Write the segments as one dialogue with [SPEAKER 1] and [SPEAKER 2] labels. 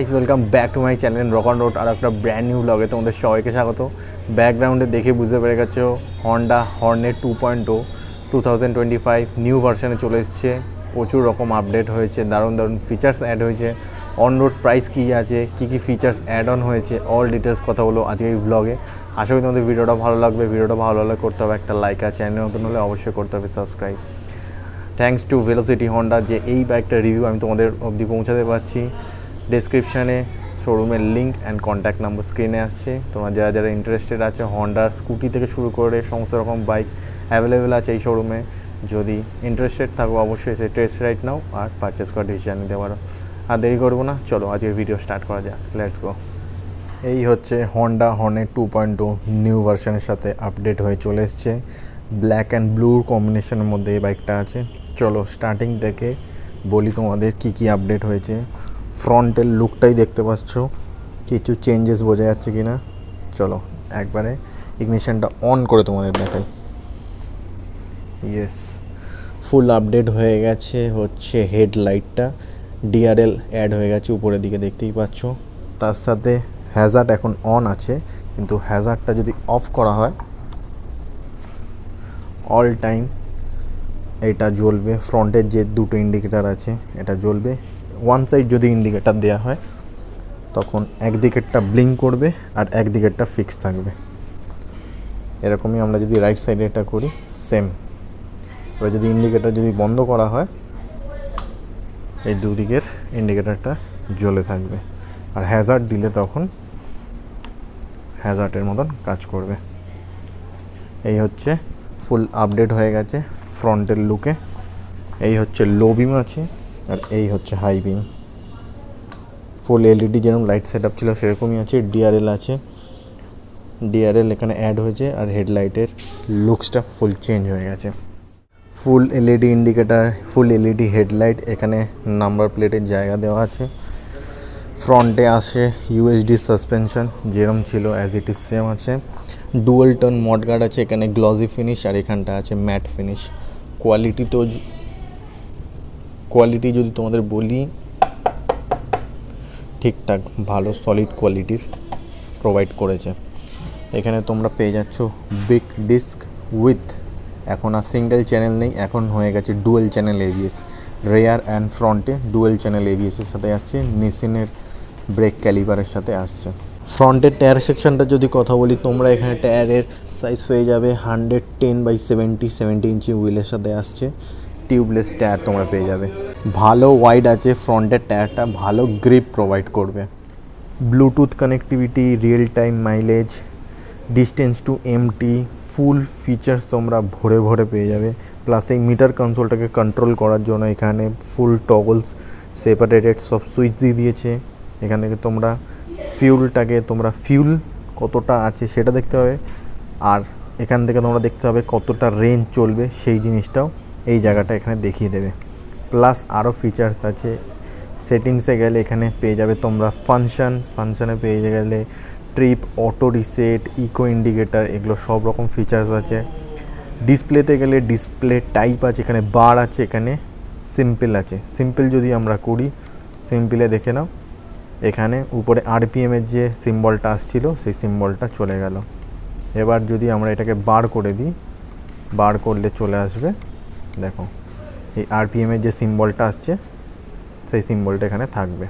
[SPEAKER 1] Guys welcome back to my channel rock on road আর একটা brand new ব্লগে তোমাদের সবাইকে স্বাগত। ব্যাকগ্রাউন্ডে দেখে বুঝতে পেরে গেছো হন্ডা হর্নেট 2.0 2025 নিউ ভার্সনে চলে এসেছে। প্রচুর রকম আপডেট হয়েছে, দারুণ দারুণ ফিচার্স অ্যাড হয়েছে। অন রোড প্রাইস কী আছে, কী ফিচার্স অ্যাড অন হয়েছে, অল ডিটেলস কথা হলো আজকে এই ব্লগে। আশা করি তোমাদের ভিডিওটা ভালো লাগবে। ভিডিওটা ভালো লাগলে করতে হবে একটা লাইক, আর চ্যানেল নতুন হলে অবশ্যই করতে হবে subscribe. Thanks to velocity Honda যে এই বাইকটার রিভিউ আমি তোমাদের অবধি পৌঁছাতে পারছি। ডেসক্রিপশানে শোরুমের লিঙ্ক অ্যান্ড কন্ট্যাক্ট নাম্বার স্ক্রিনে আসছে। তোমরা যারা যারা ইন্টারেস্টেড আছে, হন্ডার স্কুটি থেকে শুরু করে সমস্ত রকম বাইক অ্যাভেলেবেল আছে এই শোরুমে। যদি ইন্টারেস্টেড থাকো অবশ্যই এসে টেস্ট রাইড নাও আর পারচেস করার ডিসিশন নিতে পারো। আর দেরি করবো না, চলো আজকের ভিডিও স্টার্ট করা যাক। Let's go. এই হচ্ছে হন্ডা হর্নেট 2.0 নিউ ভার্সনের সাথে আপডেট হয়ে চলে এসছে। ব্ল্যাক অ্যান্ড ব্লুর কম্বিনেশনের মধ্যে এই বাইকটা আছে। চলো স্টার্টিং থেকে বলি তোমাদের কী আপডেট হয়েছে। ফ্রন্টের লুকটাই দেখতে পাচ্ছ, কিছু চেঞ্জেস বোঝা যাচ্ছে কি না। চলো একবারে ইগনিশনটা অন করে তোমাদের দেখাই। ইয়েস, ফুল আপডেট হয়ে গেছে। হচ্ছে হেডলাইটটা ডিআরএল অ্যাড হয়ে গেছে উপরের দিকে, দেখতেই পাচ্ছ। তার সাথে হ্যাজার্ড এখন অন আছে, কিন্তু হ্যাজার্ডটা যদি অফ করা হয় অল টাইম এটা জ্বলবে। ফ্রন্টের যে দুটো ইন্ডিকেটার আছে এটা জ্বলবে। ওয়ান সাইড যদি ইন্ডিকেটার দেওয়া হয় তখন একদিকেরটা ব্লিঙ্ক করবে আর একদিকেরটা ফিক্স থাকবে। এরকমই আমরা যদি রাইট সাইডে এটা করি সেম। এবার যদি ইন্ডিকেটার যদি বন্ধ করা হয় এই দুদিকের ইন্ডিকেটারটা জ্বলে থাকবে, আর হ্যাজার্ড দিলে তখন হ্যাজার্ডের মতন কাজ করবে। এই হচ্ছে ফুল আপডেট হয়ে গেছে ফ্রন্টের লুকে। এই হচ্ছে লো বিম আছে আর এই হচ্ছে হাই বিম। ফুল এলইডি যেরকম লাইট সেট আপ ছিল সেরকমই আছে। ডিআরএল আছে, ডিআরএল এখানে অ্যাড হয়েছে। আর হেডলাইটের লুকসটা ফুল চেঞ্জ হয়ে গেছে। ফুল এলইডি ইন্ডিকেটার, ফুল এলইডি হেডলাইট, এখানে নাম্বার প্লেটের জায়গা দেওয়া আছে। ফ্রন্টে আসে ইউএসডি সাসপেনশন, যেরকম ছিল অ্যাজ ইট ইজ সেম আছে। ডুয়াল টোন মডগার্ড আছে, এখানে গ্লসি ফিনিশ আর এখানটা আছে ম্যাট ফিনিশ। কোয়ালিটি যদি তোমাদের বলি ঠিকঠাক ভালো সলিড কোয়ালিটির প্রোভাইড করেছে। এখানে তোমরা পেয়ে যাচ্ছ বিগ ডিস্ক উইথ, এখন আর সিঙ্গেল চ্যানেল নেই, এখন হয়ে গেছে dual channel ABS. Rare and ফ্রন্টে ডুয়েল চ্যানেল এবিএসের সাথে আসছে, নিসিনের ব্রেক ক্যালিপারের সাথে আসছে। ফ্রন্টের টায়ার সেকশনটা যদি কথা বলি, তোমরা এখানে টায়ারের সাইজ পেয়ে যাবে 110/70 ইঞ্চি হুইলের সাথে আসছে। টিউবলেস টায়ার তোমরা পেয়ে যাবে। ভালো ওয়াইড আছে ফ্রন্টের টায়ারটা, ভালো গ্রিপ প্রোভাইড করবে। Bluetooth connectivity, real time mileage, distance to empty, full features তোমরা ভরে ভরে পেয়ে যাবে। প্লাস এই মিটার কনসোলটাকে কন্ট্রোল করার জন্য এখানে ফুল টগলস সেপারেটেড সব সুইচ দিয়ে দিয়েছে। এখান থেকে তোমরা ফিউল কতটা আছে সেটা দেখতে হবে, আর এখান থেকে তোমরা দেখতে হবে কতটা রেঞ্জ চলবে সেই জিনিসটাও এই জায়গাটা এখানে দেখিয়ে দেবে। প্লাস আরও ফিচার্স আছে। সেটিংসে গেলে এখানে পেয়ে যাবে তোমরা ফাংশানে পেয়ে গেলে trip, auto reset, eco indicator, এগুলো সব রকম ফিচার্স আছে। ডিসপ্লেতে গেলে ডিসপ্লে টাইপ আছে, এখানে বার আছে, এখানে সিম্পল আছে। সিম্পল যদি আমরা করি, সিম্পলে দেখে নাও এখানে উপরে আরপিএমের যে সিম্বলটা আসছিল সেই সিম্বলটা চলে গেল। এবার যদি আমরা এটাকে বার করে দিই, বার করলে চলে আসবে, দেখো এই আরপিএমের যে সিম্বলটা আসছে সেই সিম্বলটা এখানে থাকবে।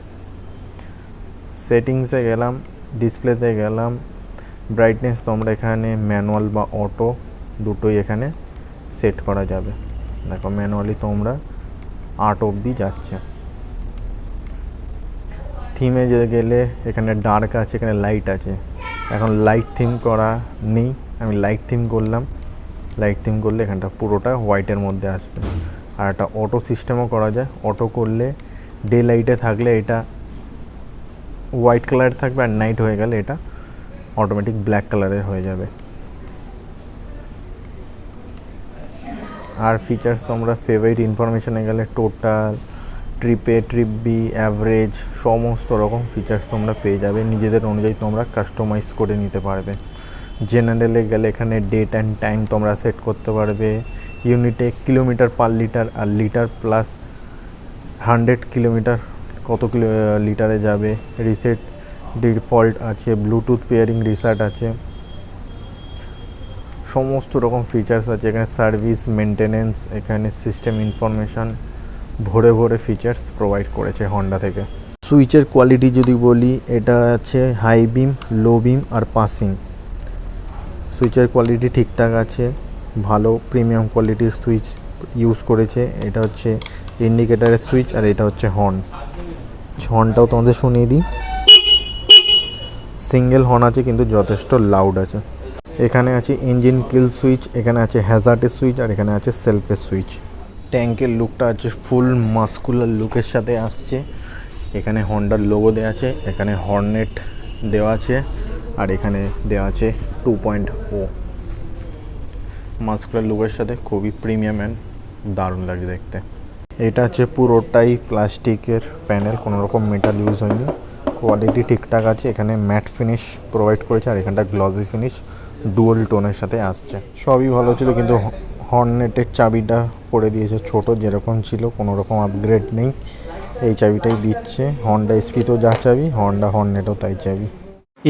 [SPEAKER 1] সেটিংসে গেলাম, ডিসপ্লেতে গেলাম, ব্রাইটনেস তোমরা এখানে ম্যানুয়াল বা অটো দুটোই এখানে সেট করা যাবে। দেখো ম্যানুয়ালি তোমরা 8 অবধি যাচ্ছে। থিমে গেলে এখানে ডার্ক আছে, এখানে লাইট আছে। এখন লাইট থিম করা নেই, আমি লাইট থিম করলাম। লাইট থিম করলে এখানটা পুরোটা হোয়াইটের মধ্যে আসবে। আর একটা অটো সিস্টেমও করা যায়। অটো করলে ডে লাইটে থাকলে এটা হোয়াইট কালারের থাকবে, আর নাইট হয়ে গেলে এটা অটোমেটিক ব্ল্যাক কালারের হয়ে যাবে। আর ফিচার্স তোমরা ফেভারিট ইনফরমেশনে গেলে টোটাল, ট্রিপ বি, অ্যাভারেজ, সমস্ত রকম ফিচার্স তোমরা পেয়ে যাবে। নিজেদের অনুযায়ী তোমরা কাস্টমাইজ করে নিতে পারবে। জেনারেলে গেলে এখানে ডেট অ্যান্ড টাইম তোমরা সেট করতে পারবে। ইউনিটে কিলোমিটার পার লিটার আর লিটার প্লাস 100 কিলোমিটার কত লিটারে যাবে, রিসেট ডিফল্ট আছে, ব্লুটুথ পেয়ারিং রিসেট আছে, সমস্ত রকম ফিচার্স আছে এখানে। সার্ভিস মেনটেনেন্স, এখানে সিস্টেম ইনফরমেশান, ভরে ভরে ফিচার্স প্রোভাইড করেছে হন্ডা থেকে। সুইচের কোয়ালিটি যদি বলি, এটা আছে হাই বিম, লো বিম আর পাসিং। সুইচের কোয়ালিটি ঠিকঠাক আছে, ভালো প্রিমিয়াম কোয়ালিটির সুইচ ইউজ করেছে। এটা হচ্ছে ইন্ডিকেটারের সুইচ আর এটা হচ্ছে হর্নটাও তোমাদের শুনিয়ে দিই। সিঙ্গেল হর্ন আছে কিন্তু যথেষ্ট লাউড আছে। এখানে আছে ইঞ্জিন কিল সুইচ, এখানে আছে হ্যাজার্ডের সুইচ আর এখানে আছে সেলফের সুইচ। ট্যাঙ্কের লুকটা আছে ফুল মাস্কুলার লুকের সাথে আসছে। এখানে হন্ডার লোগো দেওয়া আছে, এখানে হর্নেট দেওয়া আছে আর এখানে দেওয়া আছে 2.O। মাস্কুলার লুকের সাথে খুবই প্রিমিয়াম অ্যান্ড দারুণ লাগে দেখতে। এটা হচ্ছে পুরোটাই প্লাস্টিকের প্যানেল, কোনো রকম মেটাল ইউজ হয়নি। কোয়ালিটি ঠিকঠাক আছে। এখানে ম্যাট ফিনিশ প্রোভাইড করেছে আর এখানটা গ্লসি ফিনিশ ডুয়াল টোনের সাথে আসছে। সবই ভালো ছিল কিন্তু হর্নেটের চাবিটা করে দিয়েছে ছোট, যেরকম ছিল, কোনো রকম আপগ্রেড নেই। এই চাবিটাই দিচ্ছে। হন্ডা এসপিতেও যা চাবি, হন্ডা হর্নেটও তাই চাবি।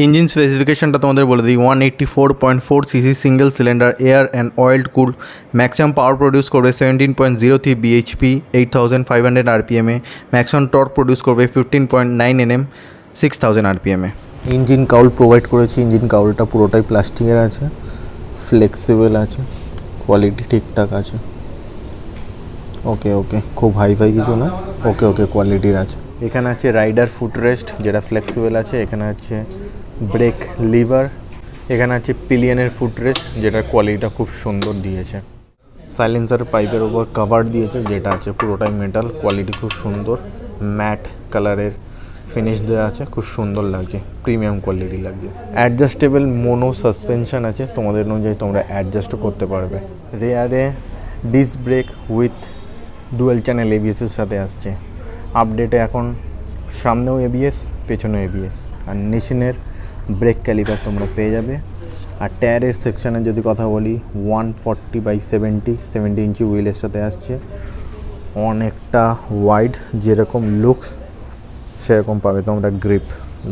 [SPEAKER 1] ইঞ্জিন স্পেসিফিকেশনটা তোমাদের বলে দিই, 184.4 CC single cylinder air and oiled cool, maximum power produce করবে 17.03 বিএইচপি, 8500 আরপিএমে। ম্যাক্সিমাম টর্ক প্রডিউস করবে 15.9 Nm, 6000 আরপিএমে। ইঞ্জিন কাউল প্রোভাইড করেছি। ইঞ্জিন কাউলটা পুরোটাই প্লাস্টিকের আছে, ফ্লেক্সিবল আছে, কোয়ালিটি ঠিকঠাক আছে। ওকে খুব হাইফাই কিছু না, ওকে কোয়ালিটির আছে। এখানে আছে রাইডার ফুটরেস্ট যেটা ফ্লেক্সিবল আছে। এখানে আছে ব্রেক লিভার, এখানে আছে পিলিয়নের ফুটরেস্ট যেটার কোয়ালিটিটা খুব সুন্দর দিয়েছে। সাইলেন্সার পাইপের ওপর কভার দিয়েছে যেটা আছে পুরোটাই মেটাল, কোয়ালিটি খুব সুন্দর, ম্যাট কালারের ফিনিশ দেওয়া আছে, খুব সুন্দর লাগছে, প্রিমিয়াম কোয়ালিটি লাগছে। অ্যাডজাস্টেবল মোনো সাসপেনশন আছে, তোমাদের অনুযায়ী তোমরা অ্যাডজাস্টও করতে পারবে। রেয়ারে disc brake with dual channel এবিএসের সাথে আসছে। আপডেটে এখন সামনেও এবিএস, পেছনেও এবিএস। আর নিশিনের ব্রেক ক্যালিপার তোমরা পেয়ে যাবে। আর টায়ারের সেকশানে যদি কথা বলি, 140/70 ইঞ্চি হুইলের সাথে আসছে। অনেকটা ওয়াইড, যেরকম লুক সেরকম পাবে তোমরা। গ্রিপ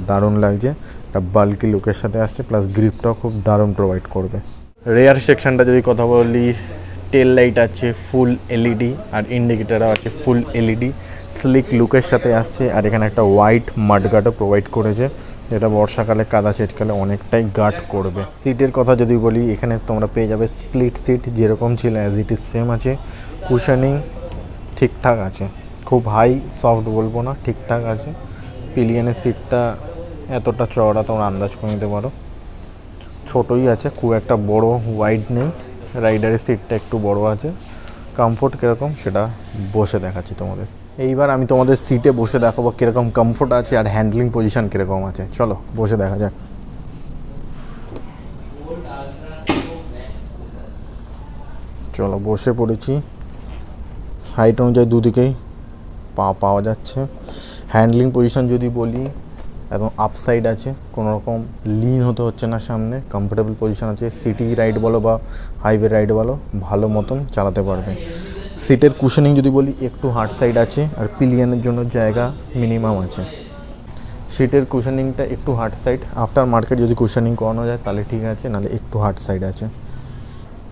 [SPEAKER 1] দারুণ লাগছে, একটা বাল্কি লুকের সাথে আসছে, প্লাস গ্রিপটাও খুব দারুণ প্রোভাইড করবে। রেয়ার সেকশানটা যদি কথা বলি, টেল লাইট আছে ফুল এলইডি আর ইন্ডিকেটারও আছে ফুল এলইডি, স্লিক লুকের সাথে আসছে। আর এখানে একটা হোয়াইট মাডগার্ডও প্রোভাইড করেছে, যেটা বর্ষাকালে কাদা ছিটকালে অনেকটাই গার্ড করবে। সিটের কথা যদি বলি, এখানে তোমরা পেয়ে যাবে স্প্লিট সিট, যেরকম ছিল অ্যাজ ইট ইজ সেম আছে। কুশনিং ঠিকঠাক আছে, খুব হাই সফট বলবো না, ঠিকঠাক আছে। পিলিয়নের সিটটা এতটা চওড়া তোমরা আন্দাজ করে নিতে পারো, ছোটোই আছে, খুব একটা বড় ওয়াইড নেই। রাইডারের সিটটা একটু বড় আছে। কমফোর্ট কীরকম সেটা বসে দেখাচ্ছি তোমাদের। এইবার আমি তোমাদের সিটে বসে দেখাবো কীরকম কমফোর্ট আছে আর হ্যান্ডলিং পজিশন কীরকম আছে। চলো বসে দেখা যাক। চলো বসে পড়েছি। হাইট অনুযায়ী দুদিকেই পাওয়া যাচ্ছে। হ্যান্ডলিং পজিশন যদি বলি, একদম আপসাইড আছে, কোনো রকম লিন হতে হচ্ছে না সামনে, কমফোর্টেবল পজিশন আছে। সিটি রাইড বলো বা হাইওয়ে রাইড বলো, ভালো মতন চালাতে পারবে। সিটের কুশনিং যদি বলি, একটু হার্ড সাইড আছে আর পিলিয়নের জন্য জায়গা মিনিমাম আছে। সিটের কুশনিংটা একটু হার্ড সাইড, আফটার মার্কেট যদি কুশনিং করানো যায় তাহলে ঠিক আছে, নাহলে একটু হার্ড সাইড আছে।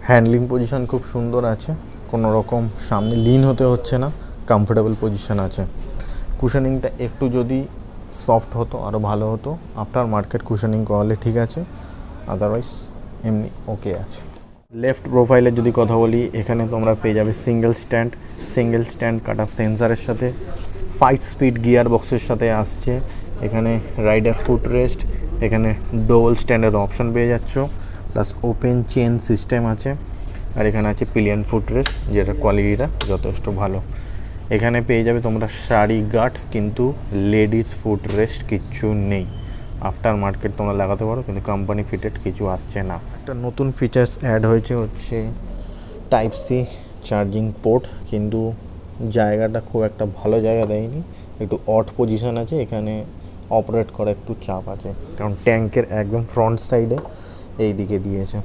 [SPEAKER 1] হ্যান্ডলিং পজিশন খুব সুন্দর আছে, কোনো রকম সামনে লিন হতে হচ্ছে না, কমফোর্টেবল পজিশন আছে। কুশনিংটা একটু যদি সফট হতো আরও ভালো হতো, আফটার মার্কেট কুশনিং করালে ঠিক আছে, আদারওয়াইজ এমনি ওকে আছে। লেফট প্রোফাইলের যদি কথা বলি, এখানে তোমরা পেয়ে যাবে সিঙ্গেল স্ট্যান্ড কাট অফ সেন্সারের সাথে, 5 স্পিড গিয়ার বক্সের সাথে আসছে। এখানে রাইডার ফুট রেস্ট, এখানে ডবল স্ট্যান্ডের অপশন পেয়ে যাচ্ছ, প্লাস ওপেন চেন সিস্টেম আছে। আর এখানে আছে পিলিয়ন ফুট রেস্ট, যেটা কোয়ালিটিটা যথেষ্ট ভালো। এখানে পেয়ে যাবে তোমরা শাড়ি গার্ড, কিন্তু লেডিস ফুট রেস্ট কিচ্ছু নেই। আফটার মার্কেট তোমরা লাগাতে পারো, কিন্তু কোম্পানি ফিটেড কিছু আসছে না। একটা নতুন ফিচার্স অ্যাড হয়েছে হচ্ছে টাইপ সি চার্জিং পোর্ট, কিন্তু জায়গাটা খুব একটা ভালো জায়গা দেয়নি, একটু অড পজিশন আছে। এখানে অপারেট করা একটু চাপ আছে, কারণ ট্যাঙ্কের একদম ফ্রন্ট সাইডে এই দিকে দিয়েছে।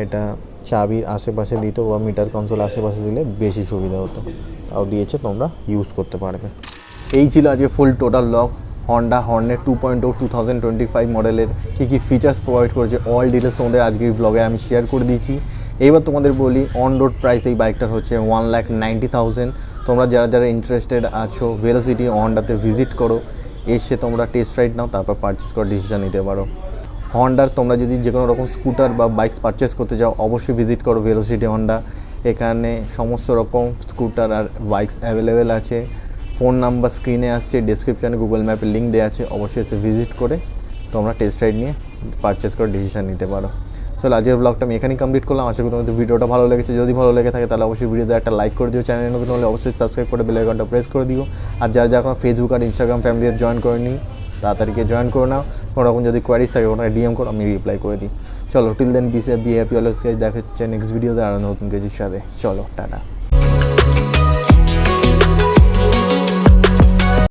[SPEAKER 1] এটা চাবির আশেপাশে দিত বা মিটার কনসোল আশেপাশে দিলে বেশি সুবিধা হতো, তাও দিয়েছে, তোমরা ইউজ করতে পারবে। এই ছিল আজকে ফুল টোটাল ব্লগ। হন্ডা হর্নেট 2.0 2025 মডেলের কী কী ফিচার্স প্রোভাইড করেছে অল ডিটেলস তোমাদের আজকের ব্লগে আমি শেয়ার করে দিয়েছি। এইবার তোমাদের বলি অন রোড প্রাইস এই বাইকটার হচ্ছে 1,90,000। তোমরা যারা যারা ইন্টারেস্টেড আছো ভেলোসিটি হন্ডাতে ভিজিট করো, এসে তোমরা টেস্ট রাইড নাও, তারপর পারচেস করার ডিসিশন নিতে পারো। হন্ডার তোমরা যদি যে কোনো রকম স্কুটার বা বাইকস পারচেস করতে চাও অবশ্যই ভিজিট করো ভেলোসিটি হন্ডা। এখানে সমস্ত রকম স্কুটার আর বাইকস অ্যাভেলেবেল আছে। ফোন নাম্বার স্ক্রিনে আসছে, ডেসক্রিপশানে গুগল ম্যাপের লিঙ্ক দেওয়া আছে, অবশ্যই এসে ভিজিট করে তোমরা টেস্ট রাইড নিয়ে পারচেস করার ডিসিশন নিতে পারো। চলো আজকের ব্লগটা আমি এখানেই কমপ্লিট করলাম। আশা করি তোমাদের ভিডিওটা ভালো লেগেছে। যদি ভালো লেগে থাকে তাহলে অবশ্যই ভিডিওতে একটা লাইক করে দিও, চ্যানেলে নতুন হলে অবশ্যই সাবস্ক্রাইব করে বেল আইকনটা প্রেস করে দিও। আর যারা যারা ফেসবুক আর ইনস্টাগ্রাম ফ্যামিলিতে জয়েন করেনি তাড়াতাড়িকে জয়েন করে নাও। কোনো রকম যদি কোয়ারিজ থাকে ওনাকে ডিএম করো, আমি রিপ্লাই করে দিই। চলো till then be happy always guys, দেখা হচ্ছে নেক্সট ভিডিওতে আর নতুন কিছুর সাথে। চলো টাটা।